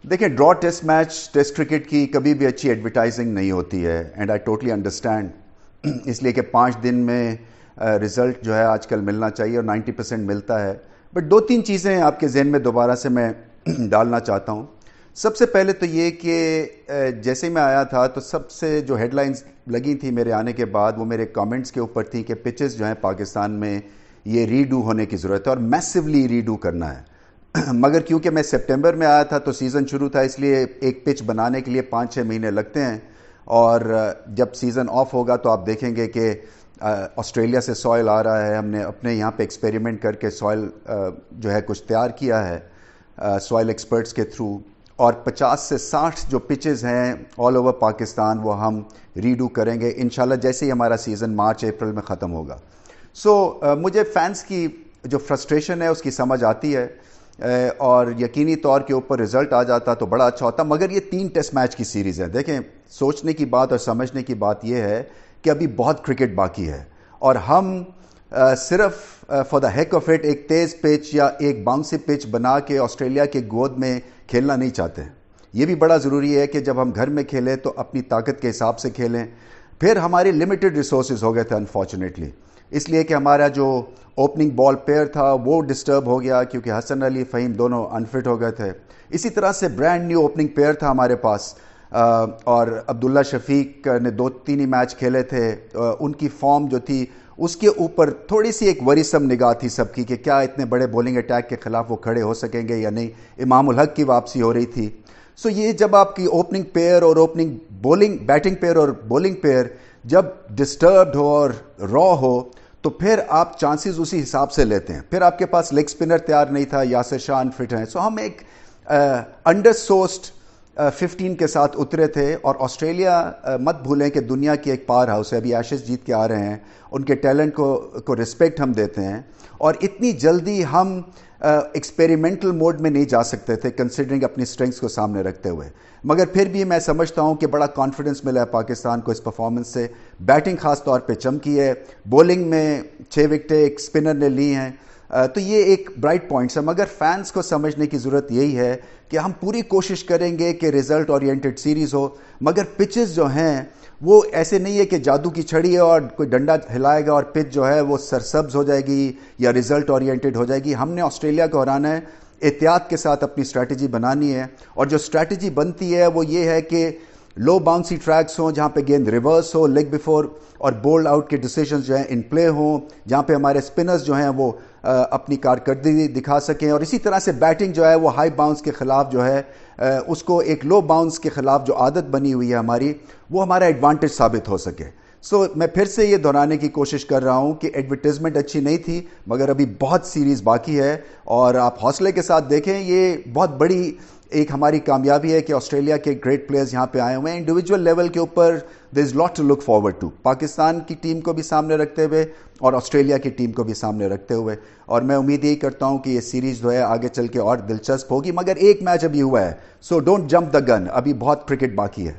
دیکھیں ڈرا test match test cricket کی کبھی بھی اچھی ایڈورٹائزنگ نہیں ہوتی ہے، اینڈ آئی ٹوٹلی انڈرسٹینڈ، اس لیے کہ 5 دن میں رزلٹ جو ہے آج کل ملنا چاہیے اور 90% ملتا ہے. بٹ 2-3 چیزیں آپ کے ذہن میں دوبارہ سے میں ڈالنا چاہتا ہوں. سب سے پہلے تو یہ کہ جیسے میں آیا تھا تو سب سے جو ہیڈ لائنز لگی تھیں میرے آنے کے بعد وہ میرے کامنٹس کے اوپر تھیں کہ پچز جو ہیں پاکستان میں یہ ری ڈو ہونے کی ضرورت ہے اور میسیولی ری ڈو کرنا ہے. مگر کیونکہ میں سپٹمبر میں آیا تھا تو سیزن شروع تھا، اس لیے ایک پچ بنانے کے لیے 5-6 مہینے لگتے ہیں، اور جب سیزن آف ہوگا تو آپ دیکھیں گے کہ آسٹریلیا سے سوائل آ رہا ہے. ہم نے اپنے یہاں پہ ایکسپیریمنٹ کر کے سوائل جو ہے کچھ تیار کیا ہے سوائل ایکسپرٹس کے تھرو، اور 50 سے 60 جو پچز ہیں آل اوور پاکستان وہ ہم ری ڈو کریں گے انشاءاللہ جیسے ہی ہمارا سیزن مارچ اپریل میں ختم ہوگا. مجھے فینس کی جو فرسٹریشن ہے اس کی سمجھ آتی ہے، اور یقینی طور کے اوپر رزلٹ آ جاتا تو بڑا اچھا ہوتا. مگر یہ 3 ٹیسٹ میچ کی سیریز ہے. دیکھیں سوچنے کی بات اور سمجھنے کی بات یہ ہے کہ ابھی بہت کرکٹ باقی ہے، اور ہم صرف for the heck of it ایک تیز پچ یا ایک باؤنسی پچ بنا کے آسٹریلیا کے گود میں کھیلنا نہیں چاہتے. یہ بھی بڑا ضروری ہے کہ جب ہم گھر میں کھیلیں تو اپنی طاقت کے حساب سے کھیلیں. پھر ہمارے لمیٹڈ ریسورسز ہو گئے تھے انفارچونیٹلی، اس لیے کہ ہمارا جو اوپننگ بال پیئر تھا وہ ڈسٹرب ہو گیا کیونکہ حسن علی فہیم دونوں انفٹ ہو گئے تھے. اسی طرح سے برانڈ نیو اوپننگ پیئر تھا ہمارے پاس، اور عبداللہ شفیق نے 2-3 ہی میچ کھیلے تھے. ان کی فارم جو تھی اس کے اوپر تھوڑی سی ایک وریسم نگاہ تھی سب کی کہ کیا اتنے بڑے بولنگ اٹیک کے خلاف وہ کھڑے ہو سکیں گے یا نہیں. امام الحق کی واپسی ہو رہی تھی. یہ جب آپ کی اوپننگ پیئر اور اوپننگ بولنگ بیٹنگ پیئر اور بولنگ پیئر جب ڈسٹربڈ ہو اور را ہو تو پھر آپ چانسز اسی حساب سے لیتے ہیں. پھر آپ کے پاس لیگ سپنر تیار نہیں تھا، یاسر شاہ انفٹ ہیں. ہم ایک انڈر سورسڈ 15 کے ساتھ اترے تھے. اور آسٹریلیا مت بھولیں کہ دنیا کی ایک پاور ہاؤس ہے، ابھی ایشز جیت کے آ رہے ہیں، ان کے ٹیلنٹ کو رسپیکٹ ہم دیتے ہیں، اور اتنی جلدی ہم ایکسپیریمنٹل موڈ میں نہیں جا سکتے تھے کنسیڈرنگ اپنی اسٹرینگس کو سامنے رکھتے ہوئے. مگر پھر بھی میں سمجھتا ہوں کہ بڑا کانفیڈنس ملا ہے پاکستان کو اس پرفارمنس سے. بیٹنگ خاص طور پہ چمکی ہے، بولنگ میں 6 وکٹیں ایک اسپنر نے لی ہیں، تو یہ ایک برائٹ پوائنٹس ہے. مگر فینس کو سمجھنے کی ضرورت یہی ہے کہ ہم پوری کوشش کریں گے کہ ریزلٹ اورینٹڈ سیریز ہو، مگر پچز جو ہیں وہ ایسے نہیں ہے کہ جادو کی چھڑی ہے اور کوئی ڈنڈا ہلائے گا اور پچ جو ہے وہ سرسبز ہو جائے گی یا ریزلٹ اورینٹڈ ہو جائے گی. ہم نے آسٹریلیا کو ہرانا ہے، احتیاط کے ساتھ اپنی اسٹریٹجی بنانی ہے، اور جو اسٹریٹجی بنتی ہے وہ یہ ہے کہ لو باؤنسی ٹریکس ہوں جہاں پہ گیند ریورس ہو لیگ بفور، اور بولڈ آؤٹ کے ڈیسیجنز جو ہیں ان پلے ہوں جہاں پہ ہمارے اسپنرز جو ہیں وہ اپنی کارکردگی دکھا سکیں. اور اسی طرح سے بیٹنگ جو ہے وہ ہائی باؤنس کے خلاف جو ہے اس کو ایک لو باؤنس کے خلاف جو عادت بنی ہوئی ہے ہماری وہ ہمارا ایڈوانٹیج ثابت ہو سکے. میں پھر سے یہ دہرانے کی کوشش کر رہا ہوں کہ ایڈورٹائزمنٹ اچھی نہیں تھی مگر ابھی بہت سیریز باقی ہے، اور آپ حوصلے کے ساتھ دیکھیں. یہ بہت بڑی ایک ہماری کامیابی ہے کہ آسٹریلیا کے گریٹ پلیئرز یہاں پہ آئے ہوئے ہیں. انڈیویجول لیول کے اوپر there is lot to look forward to, Pakistan کی ٹیم کو بھی سامنے رکھتے ہوئے اور آسٹریلیا کی ٹیم کو بھی سامنے رکھتے ہوئے. اور میں امید یہی کرتا ہوں کہ یہ سیریز جو ہے آگے چل کے اور دلچسپ ہوگی. مگر ایک میچ ابھی ہوا ہے، سو ڈونٹ جمپ دا گن، ابھی بہت کرکٹ باقی ہے.